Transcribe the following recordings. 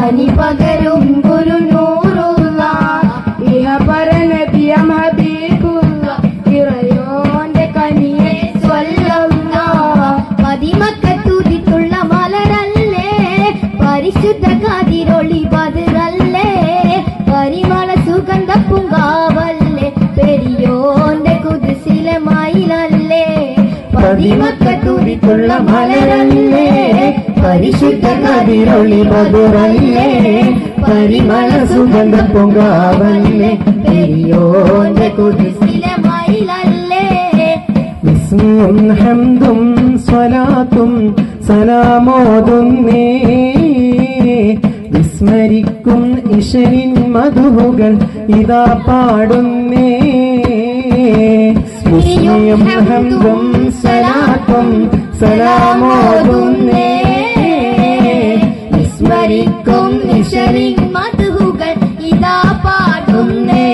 കനി പകരും ഗുരുനൂറുള്ള ഇഹപര നബിയം ഹബീബുള്ള ഇറയോന്റെ കനിയെ സ്വല്ലല്ലാഹ് മദിമക്കത്തുതിത്തുള്ള മലരല്ലേ പരിശുദ്ധ കാതിരൊളി ബദറല്ലേ പരിമള സുഗന്ധ പൂങ്കാവല്ലേ പെരിയോന്റെ കുതിസിലെ മയിലല്ലേ പതിമക്കത്തുതിത്തുള്ള മലരല്ലേ പരിശുദ്ധ കാതിരൊളി ബദറല്ലേ പരിമള സുഗന്ധ പൂങ്കാവല്ലേ പെരിയോന്റെ കുതിസിലെ മയിലല്ലേ ബിസ്മിയും ഹംദും സ്വലാത്തും സലാമോതുന്നേ വിസ്മരിക്കും ഇശനിൻ മധുഹുകൾ ഇതാ പാടുന്നേ ബിസ്മിയും ഹംദും സ്വലാത്തും സലാമോതുന്നേ വിസ്മരിക്കും ഇശനിൻ മധുഹുകൾ ഇതാ പാടുന്നേ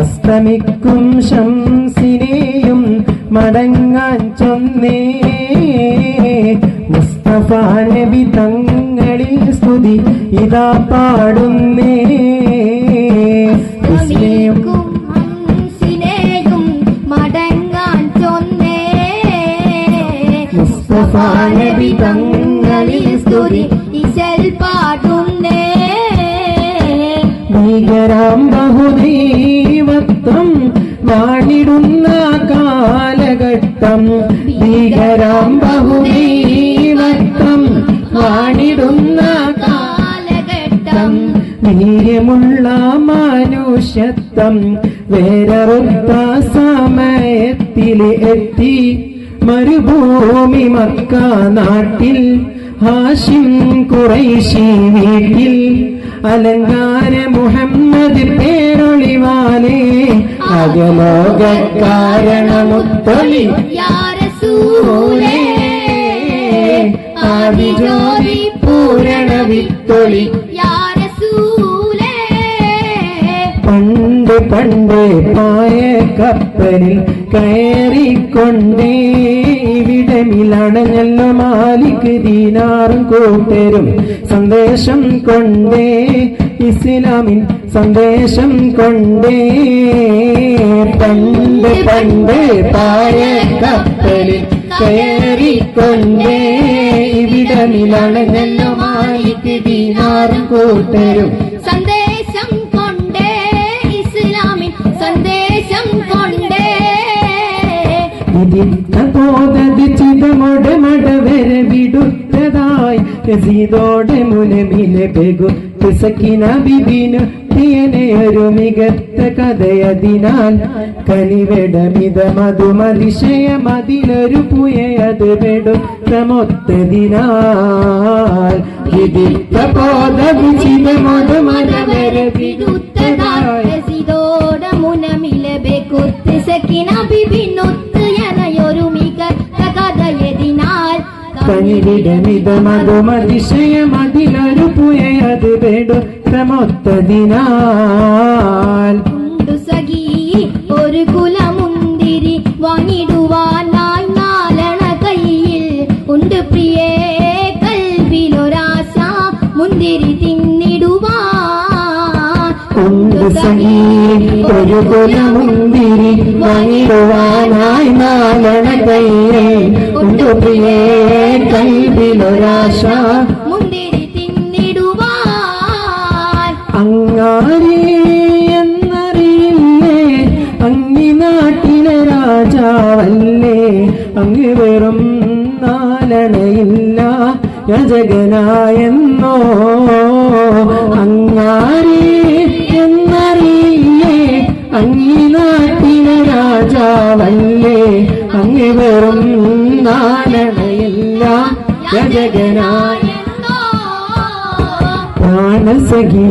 അസ്തമിക്കും ശംസിനെയും മടങ്ങാൻ ചൊന്നേ മുസ്തഫ നബി തങ്ങളിൽ സ്തുതി ഇതാ പാടുന്നേ അസ്തമിക്കും ശംസിനെയും മടങ്ങാൻ ചൊന്നേ മുസ്തഫ നബി തങ്ങളിൽ സ്തുതി ഇശൽ പാടുന്നേ ഭീകരാം ബഹുദൈവത്വം വാണിടുന്ന കാലഘട്ടം ഭീകരാം ബഹുദൈവത്വം വാണിടുന്ന കാലഘട്ടം വീര്യമുള്ള മനുഷ്യത്വം വേറൊത്ത സമയത്തിൽ എത്തി മരുഭൂമി മക്ക നാട്ടിൽ ഹാഷിം ഖുറൈശി വീട്ടിൽ അലങ്കാര മുഹമ്മദ് പേരൊളിവാലേ അകലോക കാരണമുത്തൊളി യാ റസൂലേ ആദിജ്യോതി പൂരണ വിത്തൊളി യാ റസൂലേ പണ്ട് പണ്ട് പായ കപ്പലിൽ കയറിക്കൊണ്ടേ ഇവിടമിലണഞ്ഞല്ലോ മാലിക് ദീനാറും കൂട്ടരും സന്ദേശം കൊണ്ടേ ഇസ്ലാമിൻ സന്ദേശം കൊണ്ടേ പണ്ട് പണ്ട് പായ കപ്പലിൽ കയറിക്കൊണ്ടേ ഇവിടമിലണഞ്ഞല്ലോ മാലിക് ദീനാറും കൂട്ടരും സന്ദേശം കൊണ്ടേ ഇസ്ലാമിൻ സന്ദേശം കൊണ്ടേ ചിതമോടെ മടവരെ വിടുത്തതായി രസീതോടെ മുനമിലെ പെകുത്ത് സക്കിന ബിബിനു പ്രിയനെ ഒരു മികത്ത കഥയതിനാൽ കനിവെടമിത മധുമതിശയമതിലൊരു പുയത് പെടുത്തമൊത്തതിനാൽ വിദിത്ത ബോധവിചിതമോട് മടവരെ വിടുത്തതായി രസീതോടെ മുനമിലെ ബെകുത്ത് സക്കിന ബിബിനൊത്ത് എനയൊരു മികത്ത കഥയതിനാൽ കനിവിടമിത മധുമതിശയമതിലൊരു പുയത് പെടുത്തമൊത്തതിനാൽ സഖി ഒരു കുലമുന്തിരി വാങ്ങിടുവാനായി നാലണ കയ്യിൽ ഉണ്ട് പ്രിയേ കൽവിലൊരാശ മുന്തിരി തിന്നിടുവാൻ ഉണ്ട് സഖി ഒരു കുലമുന്തിരി വാങ്ങിടുവാനായി നാലണ കയ്യിൽ ഉണ്ട് പ്രിയേ കൽവിലൊരാശ മുന്തിരി തിന്നിടുവാൻ അങ്ങാരി എന്നറിയില്ലേ അങ്ങി നാട്ടിലെ രാജാവല്ലേ അങ്ങ് വെറും നാലണയില്ല യജകനായെന്നോ അങ്ങാരി എന്നറിയില്ലേ അങ്ങി നാട്ടിലെ രാജാവല്ലേ അങ്ങ് വെറും നാലണയില്ല യജകനായ പ്രാണസഖി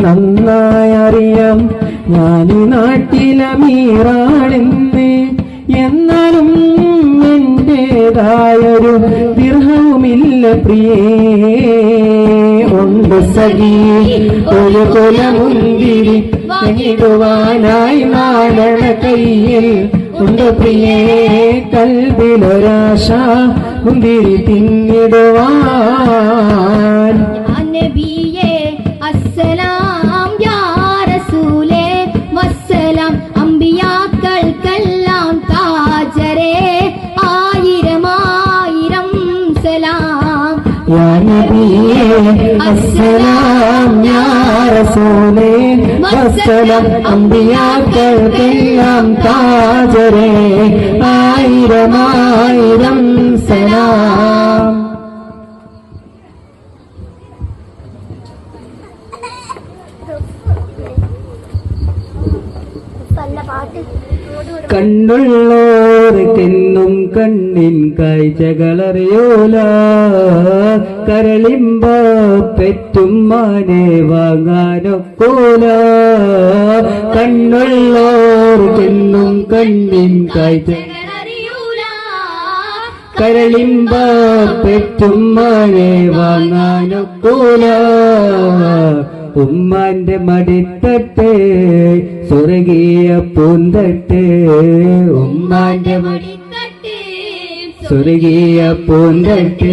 നന്നായി അറിയാം ഞാനീ നാട്ടിലമീറാണെന്ന് എന്നാലും എന്റേതായൊരു ദിർഹവുമില്ല പ്രിയേ ഉണ്ട് സഖി ഒരു കൊലമുന്തിരി വാങ്ങിടുവാനായി നാലണ കയ്യിൽ ഉണ്ട് പ്രിയേ കൽബിലൊരാശ മുന്തിരി തിന്നിടുവാൻ യാ നബിയേ അസ്സലാം യാ റസൂലേ വസ്സലാം അമ്പിയാക്കൾക്കെല്ലാം താജരേ ആയിരമായിരം സലാം. കണ്ണുള്ളോർക്കെന്നും കണ്ണിൻ കാഴ്ചകളറിയൂല, കരളിമ്പ പെറ്റും മാനെ വാങ്ങാനൊക്കൂല. കണ്ണുള്ളോർക്കെന്നും കണ്ണിൻ കാഴ്ച കരളിമ്പ പെറ്റും മാനെ വാങ്ങാനൊക്കൂല. ഉമ്മാന്റെ മടിത്തട്ട് സ്വർഗീയ പൂന്തട്ട്, ഉമ്മാന്റെ മടിത്തട്ട് സ്വർഗീയ പൂന്തട്ട്.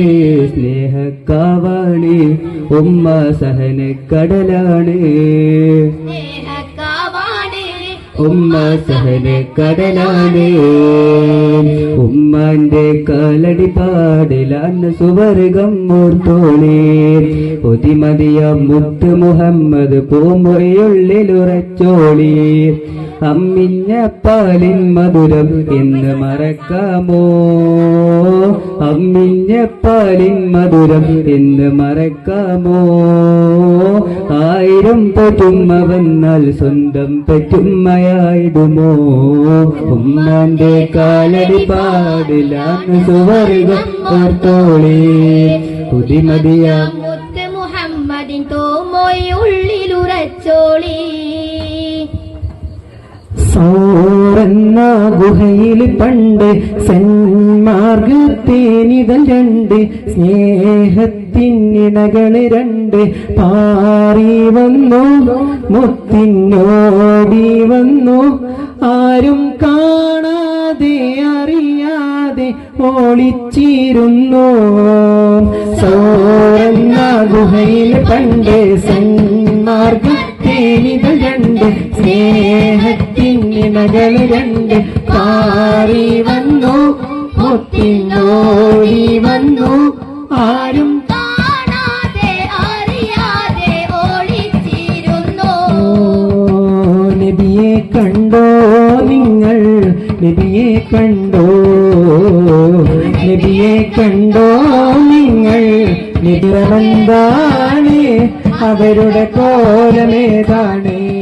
സ്നേഹക്കാവാണ് ഉമ്മ സഹനക്കടലാണ്, ഉമ്മ സഹനക്കടലാണ്. ഉമ്മാന്റെ കാലടി പാടിലാന്ന് സുവർഗം ഓർത്തോളേ. പൊതിമതിയ മുത്ത് മുഹമ്മദ് പൂമൊഴിയുള്ളിലുറച്ചോളി. അമ്മിഞ്ഞ പാലിൻ മധുരം എന്ന് മറക്കാമോ, അമ്മിഞ്ഞ പാലിൻ മധുരം എന്ന് മറക്കാമോ. ആയിരം പെറ്റുമ്മ വന്നാൽ സ്വന്തം പെറ്റുമ്മയായിടുമോ. ഉമ്മാന്റെ കാലടി പാടിലാന്ന് സുവർഗം ഓർത്തോളി. പുതിമതിയ മുത്ത് മുഹമ്മദിൻ തോമൊയുള്ളിലുറച്ചോളി. സൗറന്ന ഗുഹയിൽ പണ്ട് സന്മാർഗത്തേനിതൾ രണ്ട്, സ്നേഹത്തിനിണകള് രണ്ട് പാറി വന്നു മുത്തിനോടി വന്നു. ആരും കാണാതെ അറിയാതെ ഒളിച്ചിരുന്നു. സൗറന്ന ഗുഹയിൽ പണ്ട് സന്മാർഗത്തേനിതൾ രണ്ട്, സ്നേഹത്തിനിണകള് രണ്ട് പാറി വന്നു മുത്തിനോടി വന്നു. ആരും കാണാതെ അറിയാതെ ഒളിച്ചിരുന്നു. നബിയെ കണ്ടോ നിങ്ങൾ, നബിയെ കണ്ടോ, നബിയെ കണ്ടോ നിങ്ങൾ. നിറമെന്താണ് അവരുടെ കോലമേതാണ്.